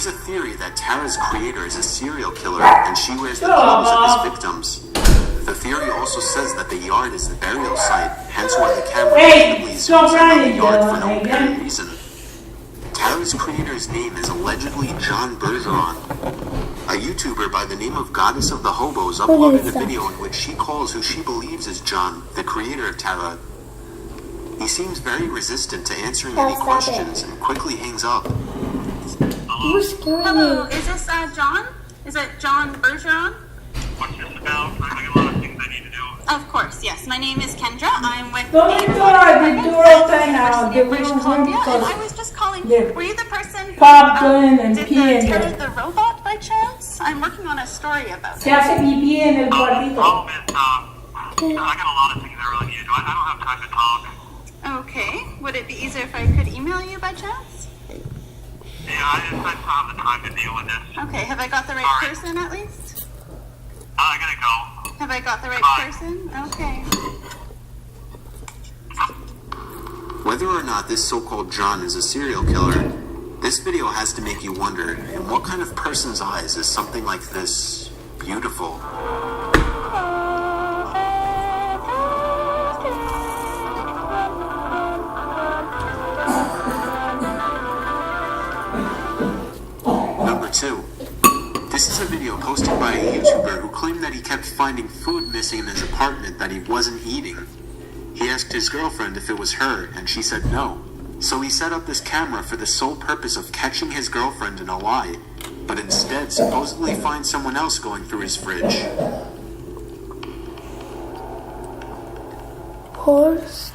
There's a theory that Tara's creator is a serial killer and she wears the clothes of his victims. The theory also says that the yard is the burial site, hence why the camera randomly zooms in on the yard for no apparent reason. Tara's creator's name is allegedly John Bergeron. A YouTuber by the name of Goddess of the Hobos uploaded a video in which she calls who she believes is John, the creator of Tara. He seems very resistant to answering any questions and quickly hangs up. Hello, is this John? Is it John Bergeron? What's this about? I got a lot of things I need to do. Of course, yes. My name is Kendra. I'm with Don't the door open now. University The of British room Columbia, and closed. I was just calling. Yeah. Were you the person who Pop in and did pee the in Terror there. the Robot by chance? I'm working on a story about Se it. hace pipí en el The cuartito. problem is, I got a lot of things I really need to do. I don't have time to talk. Okay. Would it be easier if I could email you by chance? Yeah, I just don't have the time to deal with this. Okay. Have I got the right Sorry. person at least? I gotta go. Have I got the right Bye. person? Okay. Whether or not this so-called John is a serial killer, this video has to make you wonder, in what kind of person's eyes is something like this beautiful? Number 2. This is a video posted by a YouTuber who claimed that he kept finding food missing in his apartment that he wasn't eating. He asked his girlfriend if it was her, and she said no. So he set up this camera for the sole purpose of catching his girlfriend in a lie, but instead supposedly find someone else going through his fridge. Horst.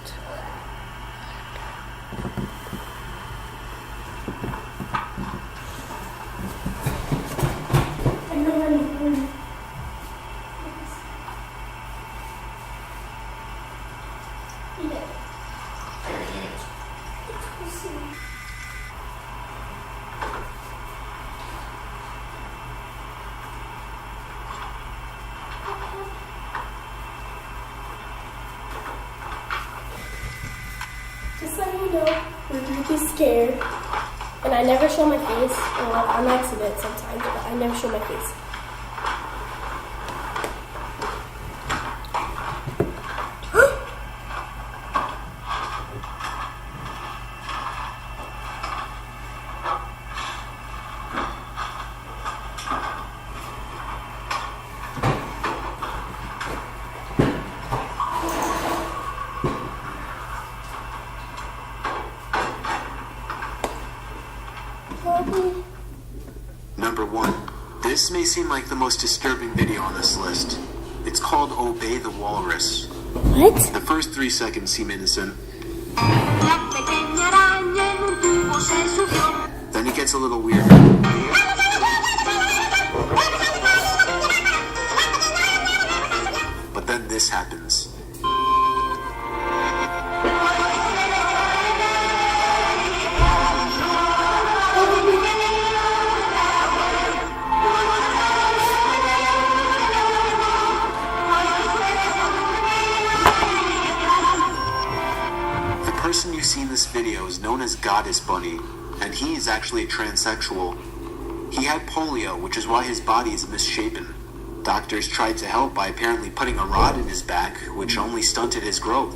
Just so you know, we're really scared, and I never show my face, or like on accident sometimes, but I never show my face. Number 1. This may seem like the most disturbing video on this list. It's called Obey the Walrus. What? The first 3 seconds seem innocent. Then it gets a little weird. But then this happens. The person you see in this video is known as Goddess Bunny, and he is actually a transsexual. He had polio, which is why his body is misshapen. Doctors tried to help by apparently putting a rod in his back, which only stunted his growth.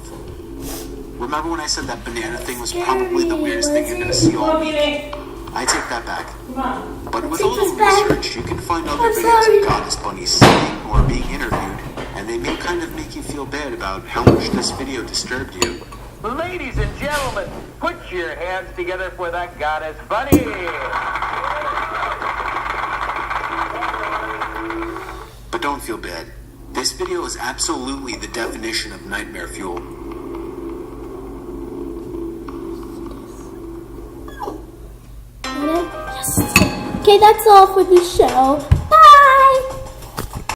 Remember when I said that banana thing was probably the weirdest thing you're gonna see all week? I take that back. But with a little research, you can find other videos of Goddess Bunny singing or being interviewed, and they may kind of make you feel bad about how much this video disturbed you. Ladies and gentlemen, put your hands together for the Goddess Bunny. But don't feel bad. This video is absolutely the definition of nightmare fuel. Yes. Okay, that's all for the show.